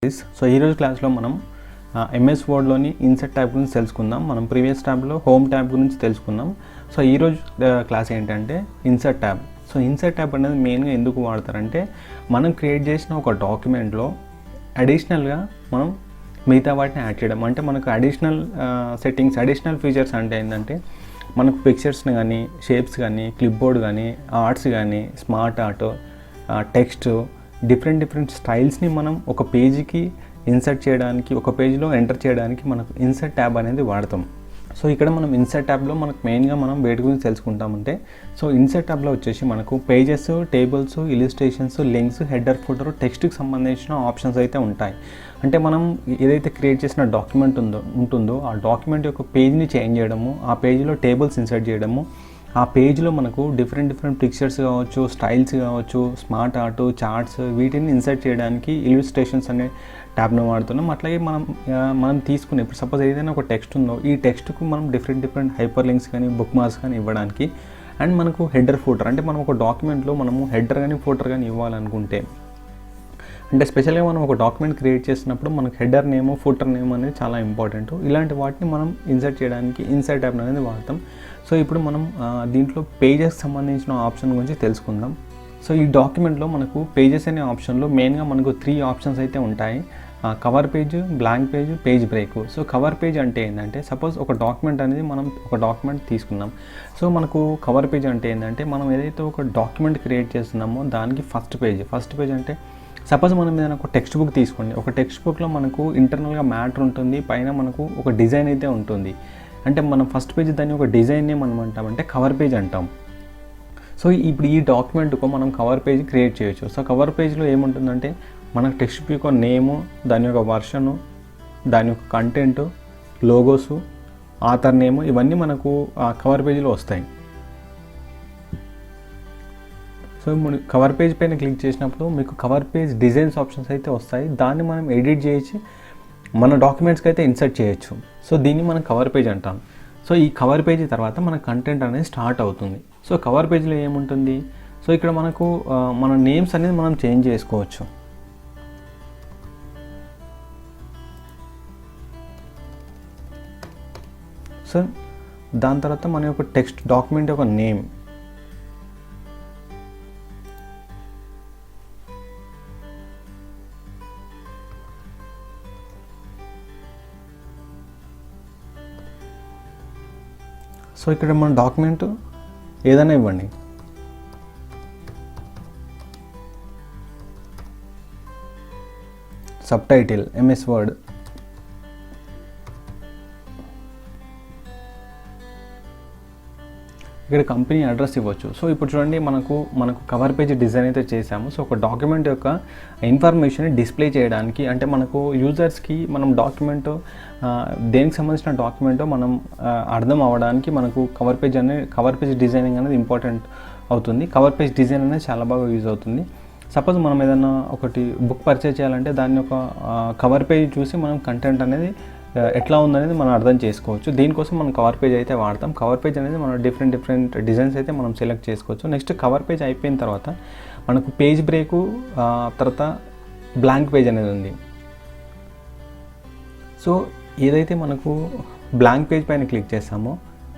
So ఈరోజు క్లాస్లో మనం ఎంఎస్ వర్డ్లోని ఇన్సర్ట్ ట్యాబ్ గురించి తెలుసుకుందాం. మనం ప్రీవియస్ ట్యాబ్లో హోమ్ ట్యాబ్ గురించి తెలుసుకుందాం. సో ఈరోజు క్లాస్ ఏంటంటే insert tab. So insert tab అనేది మెయిన్గా ఎందుకు వాడతారంటే మనం క్రియేట్ చేసిన ఒక డాక్యుమెంట్లో అడిషనల్గా మనం మిగతా వాటిని యాడ్ చేయడం. అంటే మనకు అడిషనల్ సెట్టింగ్స్, అడిషనల్ ఫీచర్స్ అంటే ఏంటంటే మనకు పిక్చర్స్ని కానీ, షేప్స్ కానీ, క్లిప్ బోర్డ్ కానీ, ఆర్ట్స్ కానీ, స్మార్ట్ ఆర్ట్, టెక్స్ట్, డిఫరెంట్ స్టైల్స్ని మనం ఒక పేజీకి ఇన్సర్ట్ చేయడానికి, ఒక పేజ్లో ఎంటర్ చేయడానికి మనకు ఇన్సర్ట్ ట్యాబ్ అనేది వాడతాం. సో ఇక్కడ మనం ఇన్సర్ట్ ట్యాబ్లో మనకు మెయిన్గా మనం వేటి గురించి తెలుసుకుంటామంటే, సో ఇన్సర్ట్ ట్యాబ్లో వచ్చేసి మనకు pages, tables, illustrations, links, header, footer, టెక్స్ట్కి సంబంధించిన ఆప్షన్స్ అయితే ఉంటాయి. అంటే మనం ఏదైతే క్రియేట్ చేసిన డాక్యుమెంట్ ఉంటుందో ఆ డాక్యుమెంట్ యొక్క పేజ్ని చేంజ్ చేయడము, ఆ పేజ్లో టేబుల్స్ ఇన్సర్ట్ చేయడము, ఆ పేజ్లో మనకు డిఫరెంట్ పిక్చర్స్ కావచ్చు, స్టైల్స్ కావచ్చు, స్మార్ట్ ఆర్ట్, చార్ట్స్, వీటిని ఇన్సర్ట్ చేయడానికి ఇలిస్ట్రేషన్స్ అనే ట్యాబ్ను వాడుతున్నాం. అట్లాగే మనం తీసుకునే ఇప్పుడు సపోజ్ ఏదైనా ఒక టెక్స్ట్ ఉందో ఈ టెక్స్ట్కు మనం డిఫరెంట్ హైపర్ లింక్స్ కానీ, బుక్ మార్క్స్ కానీ ఇవ్వడానికి, అండ్ మనకు హెడర్, ఫూటర్, అంటే మనం ఒక డాక్యుమెంట్లో మనము హెడర్ కానీ ఫూటర్ కానీ ఇవ్వాలనుకుంటే, అంటే స్పెషల్గా మనం ఒక డాక్యుమెంట్ క్రియేట్ చేసినప్పుడు మనకు హెడర్ నేమ్, ఫూటర్ నేమ్ అనేది చాలా ఇంపార్టెంట్. ఇలాంటి వాటిని మనం ఇన్సర్ట్ చేయడానికి ఇన్సర్ట్ ట్యాబ్ అనేది వాడతాం. సో ఇప్పుడు మనం దీంట్లో పేజెస్కి సంబంధించిన ఆప్షన్ గురించి తెలుసుకుందాం. సో ఈ డాక్యుమెంట్లో మనకు పేజెస్ అనే ఆప్షన్లో మెయిన్గా మనకు 3 ఆప్షన్స్ అయితే ఉంటాయి. Cover page, blank page, page break. So cover page అంటే ఏంటంటే సపోజ్ ఒక డాక్యుమెంట్ అనేది మనం ఒక డాక్యుమెంట్ తీసుకున్నాం. సో మనకు కవర్ పేజ్ అంటే ఏంటంటే మనం ఏదైతే ఒక డాక్యుమెంట్ క్రియేట్ చేస్తున్నామో దానికి ఫస్ట్ పేజ్ అంటే సపోజ్ మనం ఏదైనా ఒక టెక్స్ట్ బుక్ తీసుకోండి. ఒక టెక్స్ట్ బుక్లో మనకు ఇంటర్నల్గా మ్యాటర్ ఉంటుంది, పైన మనకు ఒక డిజైన్ అయితే ఉంటుంది. అంటే మనం ఫస్ట్ పేజ్ దాన్ని ఒక డిజైన్నే మనం అంటామంటే కవర్ పేజ్ అంటాం. సో ఇప్పుడు ఈ డాక్యుమెంట్కు మనం కవర్ పేజ్ క్రియేట్ చేయొచ్చు. సో కవర్ పేజ్లో ఏముంటుందంటే మనకు టెక్స్ట్ బుక్ యొక్క నేము, దాని యొక్క వర్షను, దాని యొక్క కంటెంట్, లోగోసు, ఆథర్ నేము, ఇవన్నీ మనకు ఆ కవర్ పేజీలో వస్తాయి. సో కవర్ పేజ్ పైన క్లిక్ చేసినప్పుడు మీకు కవర్ పేజ్ డిజైన్స్ ఆప్షన్స్ అయితే వస్తాయి. దాన్ని మనం ఎడిట్ చేసి మన డాక్యుమెంట్స్కి అయితే ఇన్సర్ట్ చేయొచ్చు. సో దీన్ని మనం కవర్ పేజ్ అంటాం. సో ఈ కవర్ పేజీ తర్వాత మన కంటెంట్ అనేది స్టార్ట్ అవుతుంది. సో కవర్ పేజ్లో ఏముంటుంది, సో ఇక్కడ మనకు మన నేమ్స్ అనేది మనం చేంజ్ చేసుకోవచ్చు. సో దాని తర్వాత మన యొక్క టెక్స్ట్ డాక్యుమెంట్ యొక్క నేమ్, సో ఇక్కడ మన డాక్యుమెంట్ ఏదైనా ఇవ్వండి. సబ్ టైటిల్ ఎంఎస్ వర్డ్, ఇక్కడ కంపెనీ అడ్రస్ ఇవ్వచ్చు. సో ఇప్పుడు చూడండి మనకు కవర్ పేజ్ డిజైన్ అయితే చేసాము. సో ఒక డాక్యుమెంట్ యొక్క ఇన్ఫర్మేషన్ డిస్ప్లే చేయడానికి, అంటే మనకు యూజర్స్కి మనం డాక్యుమెంట్ దేనికి సంబంధించిన డాక్యుమెంటో మనం అర్థం అవ్వడానికి మనకు కవర్ పేజ్ డిజైనింగ్ అనేది ఇంపార్టెంట్ అవుతుంది. కవర్ పేజ్ డిజైన్ అనేది చాలా బాగా యూజ్ అవుతుంది. సపోజ్ మనం ఏదైనా ఒకటి బుక్ పర్చేజ్ చేయాలంటే దాని యొక్క కవర్ పేజ్ చూసి మనం కంటెంట్ అనేది ఎట్లా ఉందనేది మనం అర్థం చేసుకోవచ్చు. దీనికోసం మనం కవర్ పేజ్ అయితే వాడతాం. కవర్ పేజ్ అనేది మనం డిఫరెంట్ డిజైన్స్ అయితే మనం సెలెక్ట్ చేసుకోవచ్చు. నెక్స్ట్ కవర్ పేజ్ అయిపోయిన తర్వాత మనకు పేజ్ బ్రేకు, తర్వాత బ్లాంక్ పేజ్ అనేది ఉంది. సో ఏదైతే మనకు బ్లాంక్ పేజ్ పైన క్లిక్ చేస్తామో,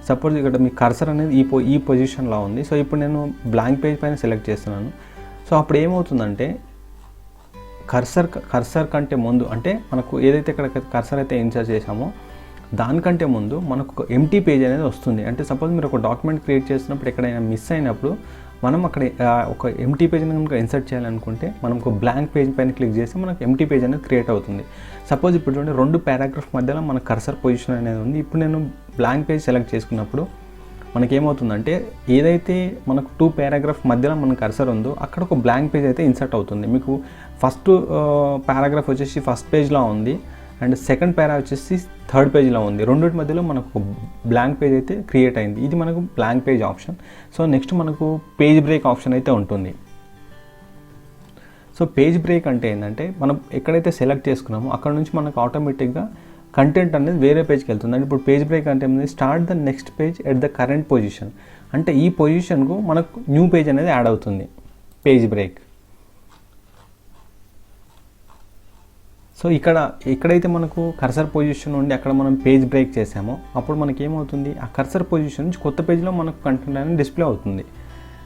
సపోజ్ ఇక్కడ మీ కర్సర్ అనేది ఈ పొజిషన్లో ఉంది. సో ఇప్పుడు నేను బ్లాంక్ పేజ్ పైన సెలెక్ట్ చేస్తున్నాను. సో అప్పుడు ఏమవుతుందంటే కర్సర్ కంటే ముందు, అంటే మనకు ఏదైతే ఇక్కడ కర్సర్ అయితే ఇన్సర్ట్ చేసామో దానికంటే ముందు మనకు ఎంటీ పేజ్ అనేది వస్తుంది. అంటే సపోజ్ మీరు ఒక డాక్యుమెంట్ క్రియేట్ చేసినప్పుడు ఎక్కడైనా మిస్ అయినప్పుడు మనం అక్కడ ఒక ఎంటీ పేజ్ని కనుక ఇన్సర్ట్ చేయాలనుకుంటే మనం ఒక బ్లాంక్ పేజ్ పైన క్లిక్ చేస్తే మనకు ఎంటీ పేజ్ అనేది క్రియేట్ అవుతుంది. సపోజ్ ఇప్పుడు చూడండి 2 పారాగ్రాఫ్ మధ్యలో మన కర్సర్ పొజిషన్ అనేది ఉంది. ఇప్పుడు నేను బ్లాంక్ పేజ్ సెలెక్ట్ చేసుకున్నప్పుడు మనకేమవుతుందంటే ఏదైతే మనకు 2 పారాగ్రాఫ్ మధ్యలో మన కర్సర్ ఉందో అక్కడ ఒక బ్లాంక్ పేజ్ అయితే ఇన్సర్ట్ అవుతుంది. మీకు ఫస్ట్ పారాగ్రాఫ్ వచ్చేసి ఫస్ట్ పేజ్లో ఉంది, అండ్ సెకండ్ పారా వచ్చేసి థర్డ్ పేజ్లో ఉంది. రెండింటి మధ్యలో మనకు బ్లాంక్ పేజ్ అయితే క్రియేట్ అయింది. ఇది మనకు blank page option. So next మనకు పేజ్ బ్రేక్ ఆప్షన్ అయితే ఉంటుంది. సో పేజ్ బ్రేక్ అంటే ఏంటంటే మనం ఎక్కడైతే సెలెక్ట్ చేసుకున్నామో అక్కడ నుంచి మనకు ఆటోమేటిక్గా కంటెంట్ అనేది వేరే పేజ్కి వెళ్తుంది. అంటే ఇప్పుడు పేజ్ బ్రేక్ అంటే start the next page at the current position, అంటే ఈ పొజిషన్కు మనకు న్యూ పేజ్ అనేది యాడ్ అవుతుంది పేజ్ బ్రేక్. సో ఎక్కడైతే మనకు కర్సర్ పొజిషన్ ఉండి అక్కడ మనం పేజ్ బ్రేక్ చేసామో అప్పుడు మనకి ఏమవుతుంది, ఆ కర్సర్ పొజిషన్ నుంచి కొత్త పేజ్లో మనకు కంటెంట్ అనేది డిస్ప్లే అవుతుంది.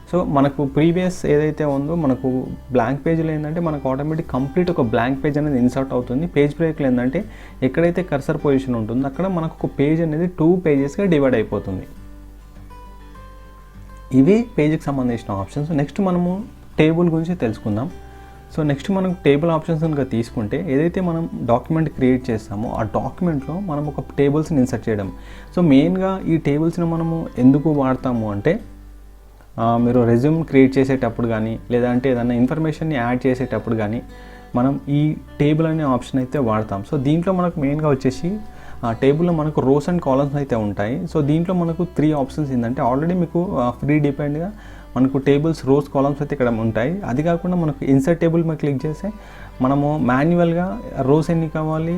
సో మనకు ప్రీవియస్ ఏదైతే ఉందో మనకు బ్లాంక్ పేజ్లో ఏంటంటే మనకు ఆటోమేటిక్ కంప్లీట్ ఒక బ్లాంక్ పేజ్ అనేది ఇన్సర్ట్ అవుతుంది. పేజ్ బ్రేక్లో ఏంటంటే ఎక్కడైతే కర్సర్ పొజిషన్ ఉంటుందో అక్కడ మనకు ఒక పేజ్ అనేది 2 పేజెస్గా డివైడ్ అయిపోతుంది. ఇవి పేజ్కి సంబంధించిన ఆప్షన్స్. నెక్స్ట్ మనము టేబుల్ గురించి తెలుసుకుందాం. సో నెక్స్ట్ మనం టేబుల్ ఆప్షన్స్ కనుక తీసుకుంటే ఏదైతే మనం డాక్యుమెంట్ క్రియేట్ చేస్తామో ఆ డాక్యుమెంట్లో మనం ఒక టేబుల్స్ని ఇన్సర్ట్ చేయడం. సో మెయిన్గా ఈ టేబుల్స్ని మనము ఎందుకు వాడతాము అంటే మీరు రెజ్యూమ్ క్రియేట్ చేసేటప్పుడు కానీ లేదంటే ఏదైనా ఇన్ఫర్మేషన్ని యాడ్ చేసేటప్పుడు కానీ మనం ఈ టేబుల్ అనే ఆప్షన్ అయితే వాడతాం. సో దీంట్లో మనకు మెయిన్గా వచ్చేసి ఆ టేబుల్లో మనకు రోస్ అండ్ కాలమ్స్ అయితే ఉంటాయి. సో దీంట్లో మనకు 3 ఆప్షన్స్ ఏంటంటే ఆల్రెడీ మీకు ఫ్రీ డిపెండ్గా మనకు టేబుల్స్ రోస్ కాలమ్స్ అయితే ఇక్కడ ఉంటాయి. అది కాకుండా మనకు ఇన్సర్ట్ టేబుల్ మీద క్లిక్ చేస్తే మనము మాన్యువల్గా రోస్ ఎన్ని కావాలి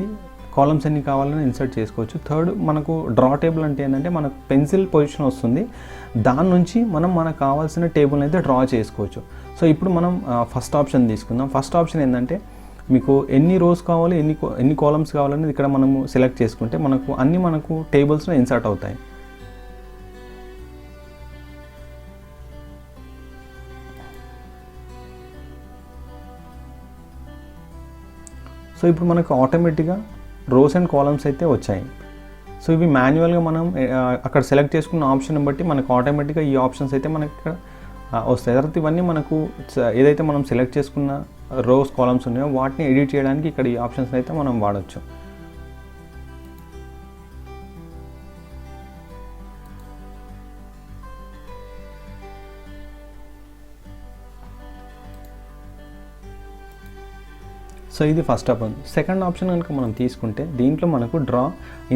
కాలమ్స్ ఎన్ని కావాలని ఇన్సర్ట్ చేసుకోవచ్చు. థర్డ్ మనకు డ్రా టేబుల్ అంటే ఏంటంటే మనకు పెన్సిల్ పొజిషన్ వస్తుంది, దాని నుంచి మనకు కావాల్సిన టేబుల్ని అయితే డ్రా చేసుకోవచ్చు. సో ఇప్పుడు మనం ఫస్ట్ ఆప్షన్ తీసుకుందాం. ఫస్ట్ ఆప్షన్ ఏంటంటే మీకు ఎన్ని రోస్ కావాలి ఎన్ని కాలమ్స్ కావాలనేది ఇక్కడ మనము సెలెక్ట్ చేసుకుంటే మనకు టేబుల్స్లో ఇన్సర్ట్ అవుతాయి. సో ఇప్పుడు మనకు ఆటోమేటిక్గా రోస్ అండ్ కాలమ్స్ అయితే వచ్చాయి. సో ఇవి మాన్యువల్గా మనం అక్కడ సెలెక్ట్ చేసుకున్న ఆప్షన్ బట్టి మనకు ఆటోమేటిక్గా ఈ ఆప్షన్స్ అయితే మనకి ఇక్కడ వస్తాయి. తర్వాత ఇవన్నీ మనకు ఏదైతే మనం సెలెక్ట్ చేసుకున్న రోస్ కాలమ్స్ ఉన్నాయో వాటిని ఎడిట్ చేయడానికి ఇక్కడ ఈ ఆప్షన్స్ అయితే మనం వాడచ్చు. సో ఇది ఫస్ట్ ఆప్షన్. సెకండ్ ఆప్షన్ కనుక మనం తీసుకుంటే దీంట్లో మనకు draw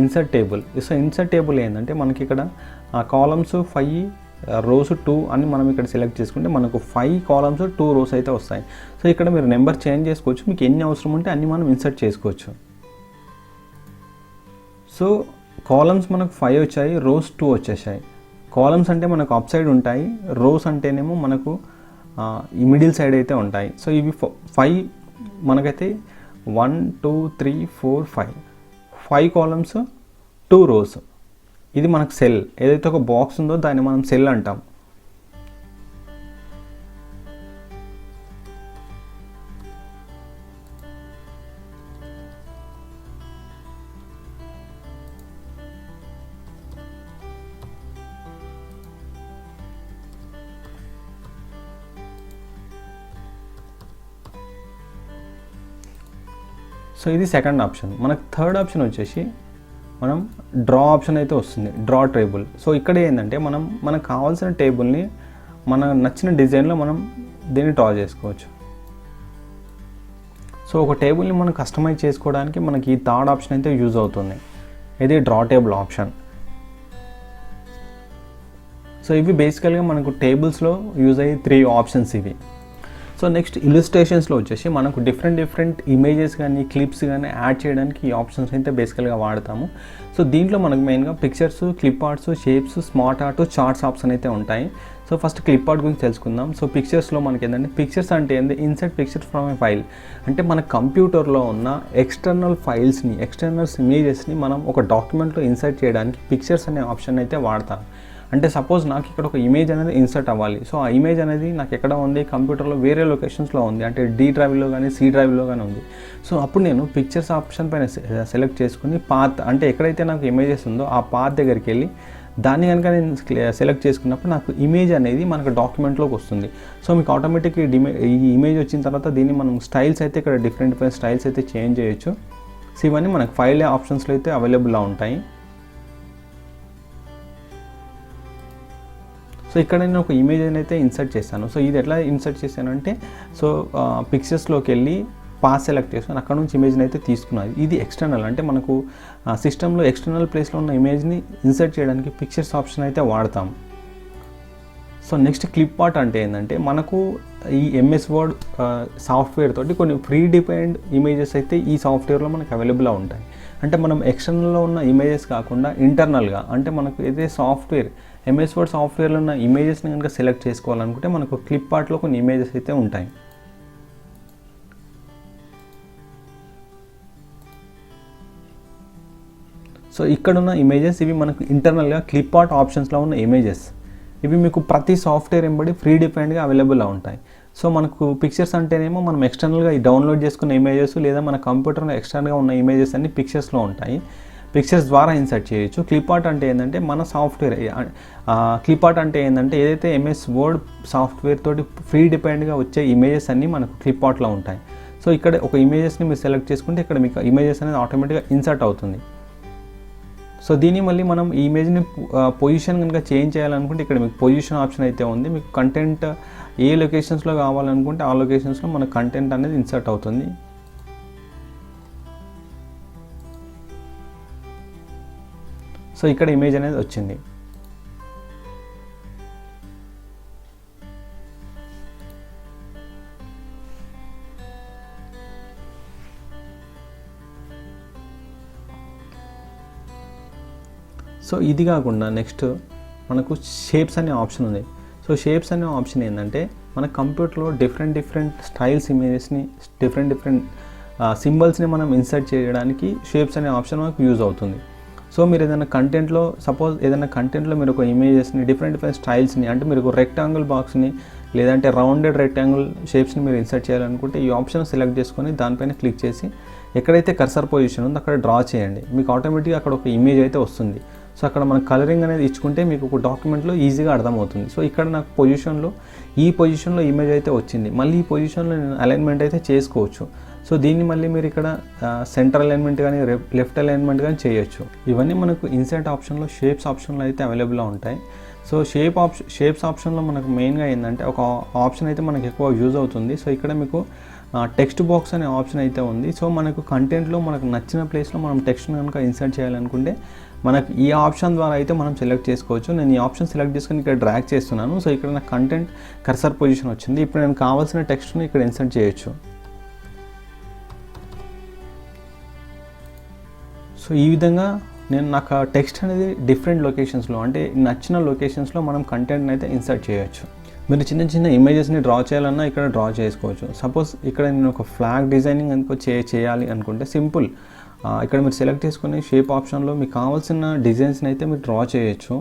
insert table. So insert table ఏంటంటే మనకి ఇక్కడ కాలమ్స్ 5 రోస్ 2 అని మనం ఇక్కడ సెలెక్ట్ చేసుకుంటే మనకు 5 కాలమ్స్ 2 రోస్ అయితే వస్తాయి. సో ఇక్కడ మీరు నెంబర్ చేంజ్ చేసుకోవచ్చు, మీకు ఎన్ని అవసరం ఉంటే అన్ని మనం ఇన్సర్ట్ చేసుకోవచ్చు. సో కాలమ్స్ మనకు 5 వచ్చాయి, రోస్ 2 వచ్చేసాయి. కాలమ్స్ అంటే మనకు అప్ సైడ్ ఉంటాయి, రోస్ అంటేనేమో మనకు ఈ మిడిల్ సైడ్ అయితే ఉంటాయి. సో ఇవి 5 మనకైతే 1 2 3 4 5 కాలమ్స్ 2 రోస్. ఇది మనకు సెల్, ఏదైతే ఒక బాక్స్ ఉందో దాన్ని మనం సెల్ అంటాం. సో ఇది సెకండ్ ఆప్షన్. మనకు థర్డ్ ఆప్షన్ వచ్చేసి మనం డ్రా ఆప్షన్ అయితే వస్తుంది, డ్రా టేబుల్. సో ఇక్కడ ఏంటంటే మనకు కావాల్సిన టేబుల్ని మన నచ్చిన డిజైన్లో మనం దీన్ని డ్రా చేసుకోవచ్చు. సో ఒక టేబుల్ని మనం కస్టమైజ్ చేసుకోవడానికి మనకి ఈ థర్డ్ ఆప్షన్ అయితే యూజ్ అవుతుంది, ఇది డ్రా టేబుల్ ఆప్షన్. సో ఇవి బేసికల్గా మనకు టేబుల్స్లో యూజ్ అయ్యే 3 ఆప్షన్స్ ఇవి. సో నెక్స్ట్ ఇలిస్ట్రేషన్స్లో వచ్చేసి మనకు డిఫరెంట్ ఇమేజెస్ కానీ క్లిప్స్ కానీ యాడ్ చేయడానికి ఈ ఆప్షన్స్ అయితే బేసికల్గా వాడతాము. సో దీంట్లో మనకు మెయిన్గా pictures, clip arts, shapes, smart art, charts option అయితే ఉంటాయి. సో ఫస్ట్ క్లిప్ ఆర్ట్ గురించి తెలుసుకుందాం. సో పిక్చర్స్లో మనకి ఏంటంటే పిక్చర్స్ అంటే ఏంటి, insert pictures from A file అంటే మన కంప్యూటర్లో ఉన్న ఎక్స్టర్నల్ ఫైల్స్ని, ఎక్స్టర్నల్ ఇమేజెస్ని మనం ఒక డాక్యుమెంట్లో ఇన్సర్ట్ చేయడానికి పిక్చర్స్ అనే ఆప్షన్ అయితే వాడతాం. అంటే సపోజ్ నాకు ఇక్కడ ఒక ఇమేజ్ అనేది ఇన్సర్ట్ అవ్వాలి. సో ఆ ఇమేజ్ అనేది నాకు ఎక్కడ ఉంది, కంప్యూటర్లో వేరే లొకేషన్స్లో ఉంది, అంటే D డ్రైవ్లో కానీ C డ్రైవ్లో కానీ ఉంది. సో అప్పుడు నేను పిక్చర్స్ ఆప్షన్ పైన సెలెక్ట్ చేసుకుని పాత్ అంటే ఎక్కడైతే నాకు ఇమేజెస్ ఉందో ఆ పాత్ దగ్గరికి వెళ్ళి దాన్ని కనుక నేను సెలెక్ట్ చేసుకున్నప్పుడు నాకు ఇమేజ్ అనేది మనకు డాక్యుమెంట్లోకి వస్తుంది. సో మీకు ఆటోమేటిక్ ఈ ఇమేజ్ వచ్చిన తర్వాత దీన్ని మనం స్టైల్స్ అయితే ఇక్కడ డిఫరెంట్ స్టైల్స్ అయితే చేంజ్ చేయొచ్చు. సో ఇవన్నీ మనకు ఫైల్ ఆప్షన్స్లో అయితే అవైలబుల్గా ఉంటాయి. సో ఇక్కడ నేను ఒక ఇమేజ్ అయితే ఇన్సర్ట్ చేశాను. సో ఇది ఎట్లా ఇన్సర్ట్ చేశానంటే సో పిక్చర్స్లోకి వెళ్ళి పాస్ సెలెక్ట్ చేసుకుని అక్కడ నుంచి ఇమేజ్ని అయితే తీసుకున్నాను. ఇది ఎక్స్టర్నల్ అంటే మనకు సిస్టంలో ఎక్స్టర్నల్ ప్లేస్లో ఉన్న ఇమేజ్ని ఇన్సర్ట్ చేయడానికి పిక్చర్స్ ఆప్షన్ అయితే వాడతాం. సో నెక్స్ట్ క్లిప్ ఆర్ట్ అంటే ఏంటంటే మనకు ఈ MS Word సాఫ్ట్వేర్ తోటి కొన్ని ప్రీ డిఫైన్డ్ ఇమేజెస్ అయితే ఈ సాఫ్ట్వేర్లో మనకు అవైలబుల్గా ఉంటాయి. అంటే మనం ఎక్స్టర్నల్లో ఉన్న ఇమేజెస్ కాకుండా ఇంటర్నల్గా అంటే మనకు ఏదైతే సాఫ్ట్వేర్ MS Word సాఫ్ట్వేర్లో ఉన్న ఇమేజెస్ని కనుక సెలెక్ట్ చేసుకోవాలనుకుంటే మనకు క్లిప్ ఆర్ట్లో కొన్ని ఇమేజెస్ అయితే ఉంటాయి. సో ఇక్కడున్న ఇమేజెస్ ఇవి మనకు ఇంటర్నల్గా క్లిప్ ఆర్ట్ ఆప్షన్స్లో ఉన్న ఇమేజెస్. ఇవి మీకు ప్రతి సాఫ్ట్వేర్ ఎంబడి ఫ్రీ డిఫైన్డ్గా అవైలబుల్గా ఉంటాయి. సో మనకు పిక్చర్స్ అంటేనేమో మనం ఎక్స్టర్నల్గా డౌన్లోడ్ చేసుకున్న ఇమేజెస్ లేదా మన కంప్యూటర్లో ఎక్స్టర్నల్గా ఉన్న ఇమేజెస్ అన్ని పిక్చర్స్లో ఉంటాయి. పిక్చర్స్ ద్వారా ఇన్సర్ట్ చేయొచ్చు. క్లిప్ ఆర్ట్ అంటే ఏంటంటే మన సాఫ్ట్వేర్ క్లిప్ ఆర్ట్ అంటే ఏంటంటే ఏదైతే ఎంఎస్ వర్డ్ సాఫ్ట్వేర్ తోటి ఫ్రీ డిపెండ్గా వచ్చే ఇమేజెస్ అన్నీ మనకు క్లిప్ ఆర్ట్లో ఉంటాయి. సో ఇక్కడ ఒక ఇమేజెస్ని మీరు సెలెక్ట్ చేసుకుంటే ఇక్కడ మీకు ఇమేజెస్ అనేది ఆటోమేటిక్గా ఇన్సర్ట్ అవుతుంది. సో దీన్ని మళ్ళీ మనం ఈ ఇమేజ్ని పొజిషన్ కనుక చేంజ్ చేయాలనుకుంటే ఇక్కడ మీకు పొజిషన్ ఆప్షన్ అయితే ఉంది. మీకు కంటెంట్ ఏ లొకేషన్స్లో కావాలనుకుంటే ఆ లొకేషన్స్లో మన కంటెంట్ అనేది ఇన్సర్ట్ అవుతుంది. సో ఇక్కడ ఇమేజ్ అనేది వచ్చింది. సో ఇది కాకుండా నెక్స్ట్ మనకు షేప్స్ అనే ఆప్షన్ ఉంది. సో షేప్స్ అనే ఆప్షన్ ఏంటంటే మన కంప్యూటర్లో డిఫరెంట్ స్టైల్స్ ఇమేజెస్ని డిఫరెంట్ సింబల్స్ని మనం ఇన్సర్ట్ చేయడానికి షేప్స్ అనే ఆప్షన్ మనకు యూజ్ అవుతుంది. సో మీరు ఏదైనా కంటెంట్లో సపోజ్ ఏదైనా కంటెంట్లో మీరు ఒక ఇమేజెస్ని డిఫరెంట్ స్టైల్స్ని అంటే మీరు ఒక రెక్టాంగిల్ బాక్స్ని లేదంటే రౌండెడ్ రెక్టాంగిల్ షేప్స్ని మీరు ఇన్సర్ట్ చేయాలనుకుంటే ఈ ఆప్షన్ సెలెక్ట్ చేసుకొని దానిపైన క్లిక్ చేసి ఎక్కడైతే కర్సర్ పొజిషన్ ఉందో అక్కడ డ్రా చేయండి. మీకు ఆటోమేటిక్గా అక్కడ ఒక ఇమేజ్ అయితే వస్తుంది. సో అక్కడ మన కలరింగ్ అనేది ఇచ్చుకుంటే మీకు ఒక డాక్యుమెంట్లో ఈజీగా అర్థమవుతుంది. సో ఇక్కడ నాకు ఈ పొజిషన్లో ఇమేజ్ అయితే వచ్చింది. మళ్ళీ ఈ పొజిషన్లో నేను అలైన్మెంట్ అయితే చేసుకోవచ్చు. సో దీన్ని మళ్ళీ మీరు ఇక్కడ సెంటర్ అలైన్మెంట్ కానీ లెఫ్ట్ అలైన్మెంట్ కానీ చేయొచ్చు. ఇవన్నీ మనకు ఇన్సర్ట్ ఆప్షన్లో షేప్స్ ఆప్షన్లో అయితే అవైలబుల్గా ఉంటాయి. సో షేప్స్ ఆప్షన్లో మనకు మెయిన్గా ఏంటంటే ఒక ఆప్షన్ అయితే మనకు ఎక్కువ యూజ్ అవుతుంది. సో ఇక్కడ మీకు టెక్స్ట్ బాక్స్ అనే ఆప్షన్ అయితే ఉంది. సో మనకు కంటెంట్లో మనకు నచ్చిన ప్లేస్లో మనం టెక్స్ట్ని కనుక ఇన్సర్ట్ చేయాలనుకుంటే మనకు ఈ ఆప్షన్ ద్వారా అయితే మనం సెలెక్ట్ చేసుకోవచ్చు. నేను ఈ ఆప్షన్ సెలెక్ట్ చేసుకొని ఇక్కడ డ్రాగ్ చేస్తున్నాను. సో ఇక్కడ నాకు కంటెంట్ కర్సర్ పొజిషన్ వచ్చింది. ఇప్పుడు నేను కావాల్సిన టెక్స్ట్ని ఇక్కడ ఇన్సర్ట్ చేయొచ్చు. సో ఈ విధంగా నాకు టెక్స్ట్ అనేది డిఫరెంట్ లొకేషన్స్లో అంటే నచ్చిన లొకేషన్స్లో మనం కంటెంట్ని అయితే ఇన్సర్ట్ చేయొచ్చు. మీరు చిన్న ఇమేజెస్ని డ్రా చేయాలన్నా ఇక్కడ డ్రా చేసుకోవచ్చు. సపోజ్ ఇక్కడ నేను ఒక ఫ్లాగ్ డిజైనింగ్ అనుకో చేయాలి అనుకుంటే సింపుల్ ఇక్కడ మీరు సెలెక్ట్ చేసుకుని షేప్ ఆప్షన్లో మీకు కావాల్సిన డిజైన్స్ని అయితే మీరు డ్రా చేయొచ్చు.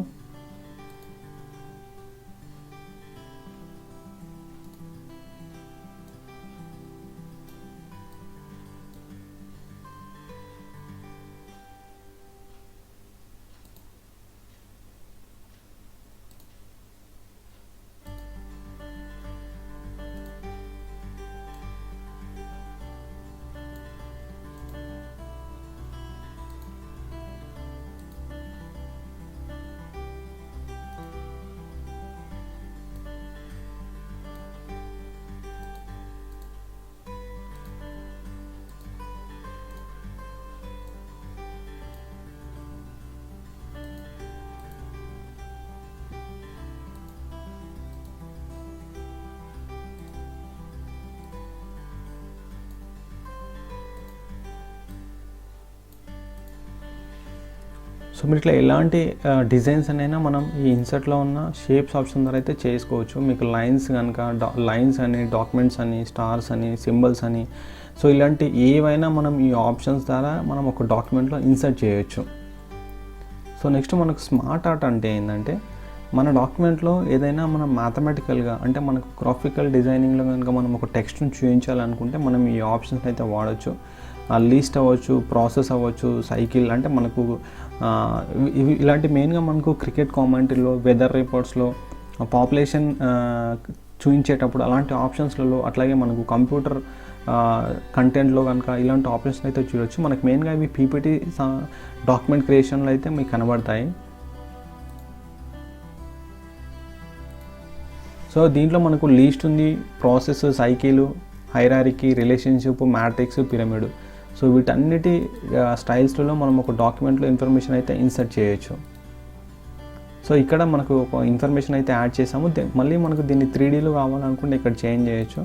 సో మీరు ఇట్లా ఎలాంటి డిజైన్స్ అయినా మనం ఈ ఇన్సర్ట్లో ఉన్న షేప్స్ ఆప్షన్ ద్వారా అయితే చేసుకోవచ్చు. మీకు లైన్స్ కనుక లైన్స్ అని డాక్యుమెంట్స్ అని స్టార్స్ అని సింబల్స్ అని సో ఇలాంటి ఏవైనా మనం ఈ ఆప్షన్స్ ద్వారా మనం ఒక డాక్యుమెంట్లో ఇన్సర్ట్ చేయొచ్చు. సో నెక్స్ట్ మనకు స్మార్ట్ ఆర్ట్ అంటే ఏంటంటే మన డాక్యుమెంట్లో ఏదైనా మనం మ్యాథమెటికల్గా అంటే మనకు గ్రాఫికల్ డిజైనింగ్లో కనుక మనం ఒక టెక్స్ట్ని చూపించాలనుకుంటే మనం ఈ ఆప్షన్స్ అయితే వాడచ్చు. లీస్ట్ అవ్వచ్చు, ప్రాసెస్ అవ్వచ్చు, సైకిల్ అంటే మనకు ఇలాంటి మెయిన్గా మనకు క్రికెట్ కామెంటరీలో, వెదర్ రిపోర్ట్స్లో, పాపులేషన్ చూపించేటప్పుడు అలాంటి ఆప్షన్స్లలో అట్లాగే మనకు కంప్యూటర్ కంటెంట్లో కనుక ఇలాంటి ఆప్షన్స్ అయితే చూడొచ్చు. మనకు మెయిన్గా ఇవి పీపీటీ డాక్యుమెంట్ క్రియేషన్లో అయితే మీకు కనబడతాయి. సో దీంట్లో మనకు లీస్ట్ ఉంది, process, cycle, hierarchy, relationship, matrix, pyramid. So వీటన్నిటి స్టైల్స్లో మనం ఒక డాక్యుమెంట్లో ఇన్ఫర్మేషన్ అయితే ఇన్సర్ట్ చేయొచ్చు. సో ఇక్కడ మనకు ఒక ఇన్ఫర్మేషన్ అయితే యాడ్ చేసాము. మళ్ళీ మనకు దీన్ని 3Dలో కావాలనుకుంటే ఇక్కడ చేంజ్ చేయొచ్చు.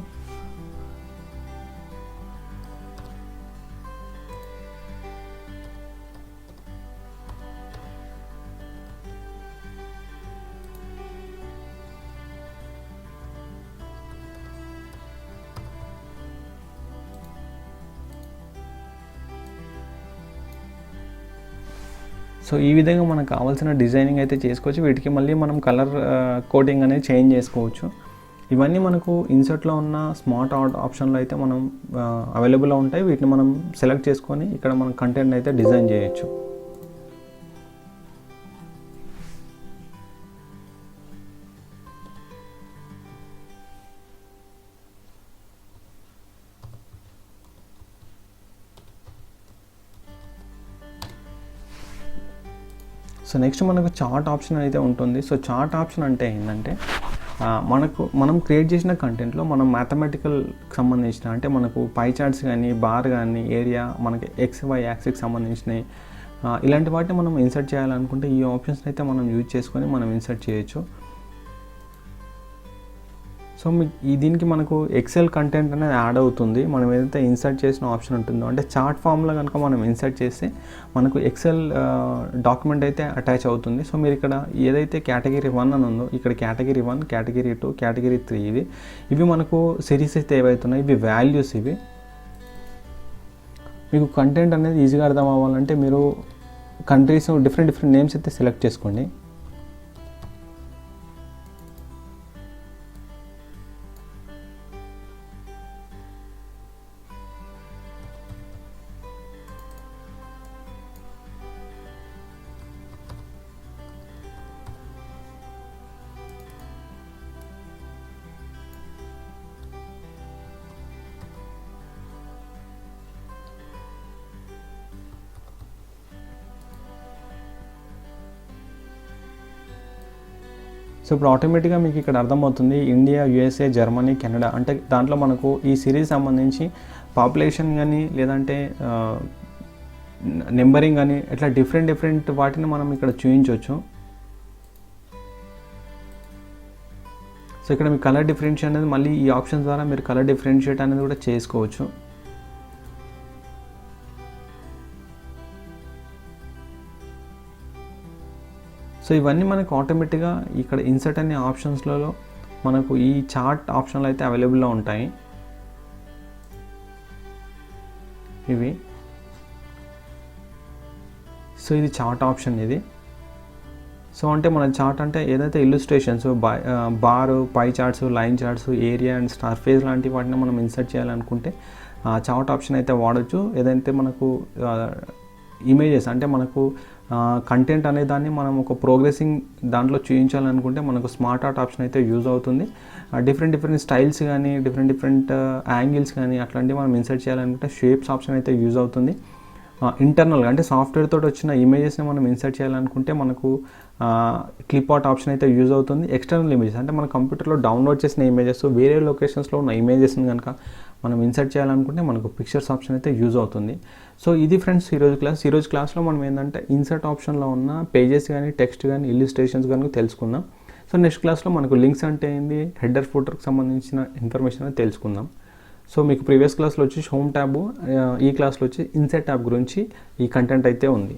సో ఈ విధంగా మనకు కావాల్సిన డిజైనింగ్ అయితే చేసుకోవచ్చు. వీటికి మళ్ళీ మనం కలర్ కోడింగ్ అనేది చేంజ్ చేసుకోవచ్చు. ఇవన్నీ మనకు ఇన్సర్ట్లో ఉన్న స్మార్ట్ ఆర్ట్ ఆప్షన్లో అయితే మనం అవైలబుల్లో ఉంటాయి. వీటిని మనం సెలెక్ట్ చేసుకొని ఇక్కడ మనం కంటెంట్ అయితే డిజైన్ చేయొచ్చు. సో నెక్స్ట్ మనకు చార్ట్ ఆప్షన్ అయితే ఉంటుంది. సో చార్ట్ ఆప్షన్ అంటే ఏంటంటే మనం క్రియేట్ చేసిన కంటెంట్లో మనం మ్యాథమెటికల్కి సంబంధించిన అంటే మనకు పై చార్ట్స్ కానీ బార్ కానీ ఏరియా మనకి XY యాక్సిస్కి సంబంధించినవి ఇలాంటి వాటిని మనం ఇన్సర్ట్ చేయాలనుకుంటే ఈ ఆప్షన్స్ అయితే మనం యూజ్ చేసుకొని మనం ఇన్సర్ట్ చేయొచ్చు. సో దీనికి మనకు ఎక్సెల్ కంటెంట్ అనేది యాడ్ అవుతుంది. మనం ఏదైతే ఇన్సర్ట్ చేసిన ఆప్షన్ ఉంటుందో అంటే చార్ట్ ఫామ్లో కనుక మనం ఇన్సర్ట్ చేస్తే మనకు ఎక్సెల్ డాక్యుమెంట్ అయితే అటాచ్ అవుతుంది. సో మీరు ఇక్కడ ఏదైతే కేటగిరీ 1 అని ఉందో ఇక్కడ కేటగిరీ 1, కేటగిరీ 2, కేటగిరీ 3 ఇవి మనకు సిరీస్ అయితే ఏవైతున్నాయి ఇవి వాల్యూస్. ఇవి మీకు కంటెంట్ అనేది ఈజీగా అర్థం అవ్వాలంటే మీరు కంట్రీస్ డిఫరెంట్ నేమ్స్ అయితే సెలెక్ట్ చేసుకోండి. సో ఇప్పుడు ఆటోమేటిక్గా మీకు ఇక్కడ అర్థమవుతుంది ఇండియా, USA, జర్మనీ, కెనడా అంటే దాంట్లో మనకు ఈ సిరీస్ సంబంధించి పాపులేషన్ కానీ లేదంటే నెంబరింగ్ కానీ ఇట్లా డిఫరెంట్ వాటిని మనం ఇక్కడ చూపించవచ్చు. సో ఇక్కడ మీ కలర్ డిఫరెన్షియేట్ అనేది మళ్ళీ ఈ ఆప్షన్ ద్వారా మీరు కలర్ డిఫరెన్షియేట్ అనేది కూడా చేసుకోవచ్చు. సో ఇవన్నీ మనకు ఆటోమేటిక్గా ఇక్కడ ఇన్సర్ట్ అనే ఆప్షన్స్లలో మనకు ఈ చార్ట్ ఆప్షన్లు అయితే అవైలబుల్లో ఉంటాయి. ఇవి సో ఇది చార్ట్ ఆప్షన్ ఇది. సో అంటే మన చార్ట్ అంటే ఏదైతే illustrations bar, pi charts, line charts, area and star phase లాంటి వాటిని మనం ఇన్సర్ట్ చేయాలనుకుంటే చార్ట్ ఆప్షన్ అయితే వాడచ్చు. ఏదైతే మనకు ఇమేజెస్ అంటే మనకు కంటెంట్ అనే దాన్ని మనం ఒక ప్రోగ్రెసింగ్ దాంట్లో చూపించాలనుకుంటే మనకు స్మార్ట్ ఆర్ట్ ఆప్షన్ అయితే యూజ్ అవుతుంది. డిఫరెంట్ స్టైల్స్ కానీ డిఫరెంట్ యాంగిల్స్ కానీ అట్లాంటివి మనం ఇన్సర్ట్ చేయాలనుకుంటే షేప్స్ ఆప్షన్ అయితే యూజ్ అవుతుంది. ఇంటర్నల్గా అంటే సాఫ్ట్వేర్ తోటి వచ్చిన ఇమేజెస్ని మనం ఇన్సర్ట్ చేయాలనుకుంటే మనకు క్లిప్ ఆర్ట్ ఆప్షన్ అయితే యూజ్ అవుతుంది. ఎక్స్టర్నల్ ఇమేజెస్ అంటే మన కంప్యూటర్లో డౌన్లోడ్ చేసిన ఇమేజెస్ వేరే లొకేషన్స్లో ఉన్న ఇమేజెస్ని కనుక మనం ఇన్సర్ట్ చేయాలనుకుంటే మనకు పిక్చర్స్ ఆప్షన్ అయితే యూజ్ అవుతుంది. సో ఇది ఫ్రెండ్స్ ఈరోజు క్లాస్లో మనం ఏంటంటే ఇన్సర్ట్ ఆప్షన్లో ఉన్న పేజెస్ కానీ టెక్స్ట్ కానీ ఇల్లుస్ట్రేషన్స్ కానీ తెలుసుకుందాం. సో నెక్స్ట్ క్లాస్లో మనకు లింక్స్ అంటే ఏంటి, హెడర్ ఫుటర్కి సంబంధించిన ఇన్ఫర్మేషన్ అనేది తెలుసుకుందాం. సో మీకు ప్రీవియస్ క్లాస్లో వచ్చి హోమ్ ట్యాబ్, ఈ క్లాస్లో వచ్చి ఇన్సర్ట్ ట్యాబ్ గురించి ఈ కంటెంట్ అయితే ఉంది.